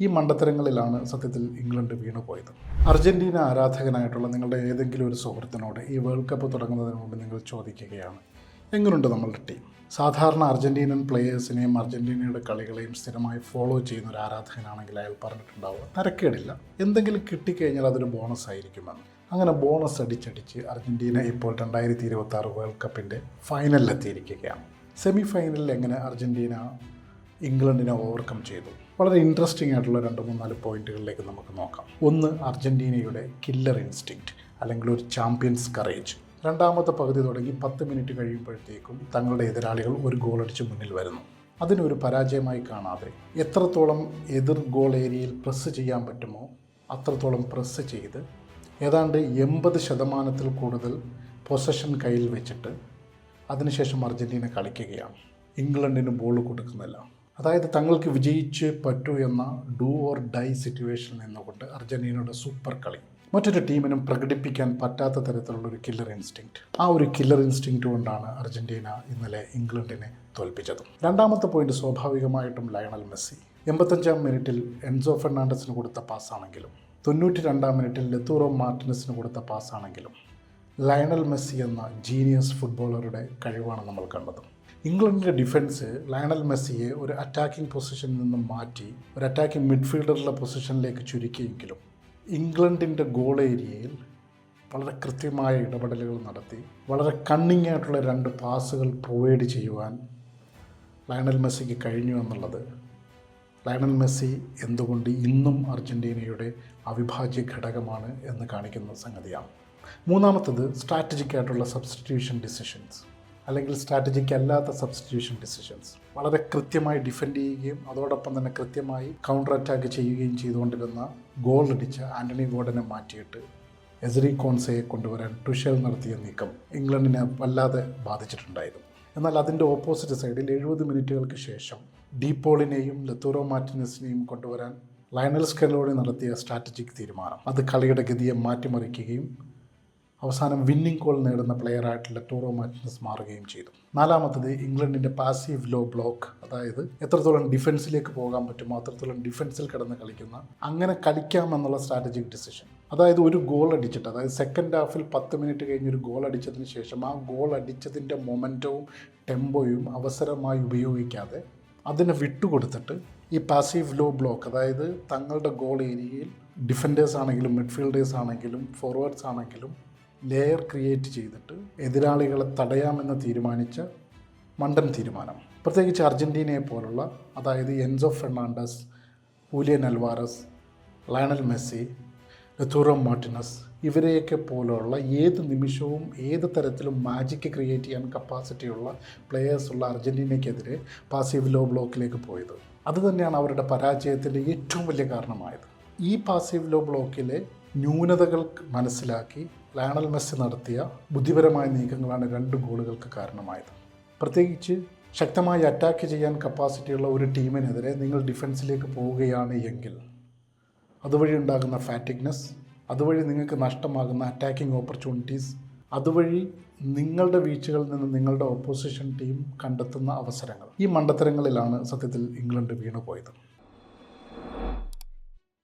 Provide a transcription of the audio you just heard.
ഈ മണ്ടത്തരങ്ങളിലാണ് സത്യത്തിൽ England വീണുപോയത്. Argentina ആരാധകനായിട്ടുള്ള നിങ്ങളുടെ ഏതെങ്കിലും ഒരു സുഹൃത്തിനോട് ഈ വേൾഡ് കപ്പ് തുടങ്ങുന്നതിന് മുമ്പ് നിങ്ങൾ ചോദിക്കുകയാണ്, എങ്ങനെയുണ്ട് നമ്മളുടെ ടീം? സാധാരണ അർജന്റീനൻ പ്ലേയേഴ്സിനെയും അർജന്റീനയുടെ കളികളെയും സ്ഥിരമായി ഫോളോ ചെയ്യുന്ന ഒരു ആരാധകനാണെങ്കിൽ അയാൾ പറഞ്ഞിട്ടുണ്ടാവുക, തരക്കേടില്ല, എന്തെങ്കിലും കിട്ടിക്കഴിഞ്ഞാൽ അതൊരു ബോണസ് ആയിരിക്കുമെന്ന്. അങ്ങനെ ബോണസ് അടിച്ചടിച്ച് അർജന്റീന ഇപ്പോൾ 2026 വേൾഡ് കപ്പിൻ്റെ ഫൈനലിലെത്തിയിരിക്കുകയാണ്. സെമി ഫൈനലിൽ എങ്ങനെ അർജന്റീന ഇംഗ്ലണ്ടിനെ ഓവർകം ചെയ്തു? വളരെ ഇൻട്രസ്റ്റിംഗ് ആയിട്ടുള്ള 2-3-4 പോയിന്റുകളിലേക്ക് നമുക്ക് നോക്കാം. ഒന്ന്, അർജന്റീനയുടെ കില്ലർ ഇൻസ്റ്റിങ്ക്റ്റ് അല്ലെങ്കിൽ ഒരു ചാമ്പ്യൻസ് കറേജ്. രണ്ടാമത്തെ പകുതി തുടങ്ങി 10 മിനിറ്റ് കഴിയുമ്പോഴത്തേക്കും തങ്ങളുടെ എതിരാളികൾ ഒരു ഗോളടിച്ച് മുന്നിൽ വരുന്നു. അതിനൊരു പരാജയമായി കാണാതെ എത്രത്തോളം എതിർ ഗോൾ ഏരിയയിൽ പ്രസ് ചെയ്യാൻ പറ്റുമോ അത്രത്തോളം പ്രസ് ചെയ്ത് ഏതാണ്ട് 80% കൂടുതൽ പൊസഷൻ കയ്യിൽ വെച്ചിട്ട് അതിനുശേഷം അർജന്റീന കളിക്കുകയാണ്. ഇംഗ്ലണ്ടിന് ബോൾ കൊടുക്കുന്നില്ല. അതായത് തങ്ങൾക്ക് വിജയിച്ച് പറ്റൂ എന്ന ഡു ഓർ ഡൈ സിറ്റുവേഷനിൽ നിന്നുകൊണ്ട് അർജന്റീനയുടെ സൂപ്പർ കളി മറ്റൊരു ടീമിനും പ്രകടിപ്പിക്കാൻ പറ്റാത്ത തരത്തിലുള്ള ഒരു കില്ലർ ഇൻസ്റ്റിങ്ക്റ്റ്. ആ ഒരു കില്ലർ ഇൻസ്റ്റിങ്ക്റ്റ് കൊണ്ടാണ് അർജന്റീന ഇന്നലെ ഇംഗ്ലണ്ടിനെ തോൽപ്പിച്ചത്. രണ്ടാമത്തെ പോയിന്റ് സ്വാഭാവികമായിട്ടും ലയണൽ മെസ്സി. 85-ാം മിനിറ്റിൽ എൻസോ ഫെർണാണ്ടസിന് കൊടുത്ത പാസ്സാണെങ്കിലും 92-ാം മിനിറ്റിൽ ലെത്തൂറോ മാർട്ടിനസിന് കൊടുത്ത പാസ്സാണെങ്കിലും ലയണൽ മെസ്സി എന്ന ജീനിയസ് ഫുട്ബോളറുടെ കഴിവാണ് നമ്മൾ കണ്ടത്. ഇംഗ്ലണ്ടിൻ്റെ ഡിഫൻസ് ലയണൽ മെസ്സിയെ ഒരു അറ്റാക്കിംഗ് പൊസിഷനിൽ നിന്നും മാറ്റി ഒരു അറ്റാക്കിംഗ് മിഡ്ഫീൽഡറുടെ പൊസിഷനിലേക്ക് ചുരുക്കിയെങ്കിലും ഇംഗ്ലണ്ടിൻ്റെ ഗോൾ ഏരിയയിൽ വളരെ കൃത്യമായ ഇടപെടലുകൾ നടത്തി വളരെ കണ്ണിങ് ആയിട്ടുള്ള 2 പാസുകൾ പ്രൊവൈഡ് ചെയ്യുവാൻ ലയണൽ മെസ്സിക്ക് കഴിഞ്ഞു എന്നുള്ളത് ലയണൽ മെസ്സി എന്തുകൊണ്ട് ഇന്നും അർജന്റീനയുടെ അവിഭാജ്യ ഘടകമാണ് എന്ന് കാണിക്കുന്ന സംഗതിയാണ്. മൂന്നാമത്തത്, സ്ട്രാറ്റജിക് ആയിട്ടുള്ള സബ്സ്റ്റിറ്റ്യൂഷൻ ഡിസിഷൻസ് അല്ലെങ്കിൽ സ്ട്രാറ്റജിക് അല്ലാത്ത സബ്സ്റ്റിറ്റ്യൂഷൻ ഡിസിഷൻസ്. വളരെ കൃത്യമായി ഡിഫെൻഡ് ചെയ്യുകയും അതോടൊപ്പം തന്നെ കൃത്യമായി കൗണ്ടർ അറ്റാക്ക് ചെയ്യുകയും ചെയ്തുകൊണ്ടിരുന്ന ഗോൾ അടിച്ച ആൻ്റണി ഗോർഡനെ മാറ്റിയിട്ട് എസ്രി കോൺസയെ കൊണ്ടുവരാൻ ടുഷേൽ നടത്തിയ നീക്കം ഇംഗ്ലണ്ടിനെ വല്ലാതെ ബാധിച്ചിട്ടുണ്ടായിരുന്നു. എന്നാൽ അതിൻ്റെ ഓപ്പോസിറ്റ് സൈഡിൽ 70 മിനിറ്റുകൾക്ക് ശേഷം ഡീപോളിനെയും ലെത്തൂറോ മാർട്ടിനസിനെയും കൊണ്ടുവരാൻ ലയണൽ സ്കലോണി നടത്തിയ സ്ട്രാറ്റജിക് തീരുമാനം അത് കളിയുടെ ഗതിയെ മാറ്റിമറിക്കുകയും അവസാനം വിന്നിംഗ് ഗോൾ നേടുന്ന പ്ലെയറായിട്ട് ലെത്തൂറോ മാർട്ടിനസ് മാറുകയും ചെയ്തു. നാലാമത്തത്, ഇംഗ്ലണ്ടിൻ്റെ പാസീവ് ലോ ബ്ലോക്ക്. അതായത് എത്രത്തോളം ഡിഫൻസിലേക്ക് പോകാൻ പറ്റുമോ അത്രത്തോളം ഡിഫൻസിൽ കിടന്ന് കളിക്കുന്ന, അങ്ങനെ കളിക്കാമെന്നുള്ള സ്ട്രാറ്റജിക് ഡിസിഷൻ. അതായത് ഒരു ഗോൾ അടിച്ചിട്ട്, അതായത് സെക്കൻഡ് ഹാഫിൽ 10 മിനിറ്റ് കഴിഞ്ഞ് ഒരു ഗോൾ അടിച്ചതിന് ശേഷം ആ ഗോൾ അടിച്ചതിൻ്റെ മൊമെൻറ്റവും ടെമ്പോയും അവസരമായി ഉപയോഗിക്കാതെ അതിനെ വിട്ടുകൊടുത്തിട്ട് ഈ പാസീവ് ലോ ബ്ലോക്ക്, അതായത് തങ്ങളുടെ ഗോൾ ഏരിയയിൽ ഡിഫൻഡേഴ്സ് ആണെങ്കിലും മിഡ്ഫീൽഡേഴ്സ് ആണെങ്കിലും ഫോർവേഡ്സ് ആണെങ്കിലും ലെയർ ക്രിയേറ്റ് ചെയ്തിട്ട് എതിരാളികളെ തടയാമെന്ന് തീരുമാനിച്ച മണ്ടൻ തീരുമാനം. പ്രത്യേകിച്ച് അർജന്റീനയെ പോലുള്ള, അതായത് Enzo Fernandez, Julian Alvarez, Lionel Messi, Lautaro Martinez ഇവരെയൊക്കെ പോലുള്ള ഏത് നിമിഷവും ഏത് തരത്തിലും മാജിക്ക് ക്രിയേറ്റ് ചെയ്യാൻ കപ്പാസിറ്റിയുള്ള പ്ലെയേഴ്സുള്ള അർജന്റീനയ്ക്കെതിരെ പാസീവ് ലോ ബ്ലോക്കിലേക്ക് പോയത്. അതുതന്നെയാണ് അവരുടെ പരാജയത്തിൻ്റെ ഏറ്റവും വലിയ കാരണമായത്. ഈ പാസീവ് ലോ ബ്ലോക്കിലെ ന്യൂനതകൾ മനസ്സിലാക്കി ലയണൽ മെസ്സി നടത്തിയ ബുദ്ധിപരമായ നീക്കങ്ങളാണ് 2 ഗോളുകൾക്ക് കാരണമായത്. പ്രത്യേകിച്ച് ശക്തമായി അറ്റാക്ക് ചെയ്യാൻ കപ്പാസിറ്റിയുള്ള ഒരു ടീമിനെതിരെ നിങ്ങൾ ഡിഫൻസിലേക്ക് പോവുകയാണ് എങ്കിൽ അതുവഴി ഉണ്ടാകുന്ന ഫാറ്റിഗ്നെസ്, അതുവഴി നിങ്ങൾക്ക് നഷ്ടമാകുന്ന അറ്റാക്കിംഗ് ഓപ്പർച്യൂണിറ്റീസ്, അതുവഴി നിങ്ങളുടെ വീഴ്ചകളിൽ നിന്ന് നിങ്ങളുടെ ഓപ്പോസിഷൻ ടീം കണ്ടെത്തുന്ന അവസരങ്ങൾ, ഈ മണ്ടത്തരങ്ങളിലാണ് സത്യത്തിൽ ഇംഗ്ലണ്ട് വീണുപോയത്.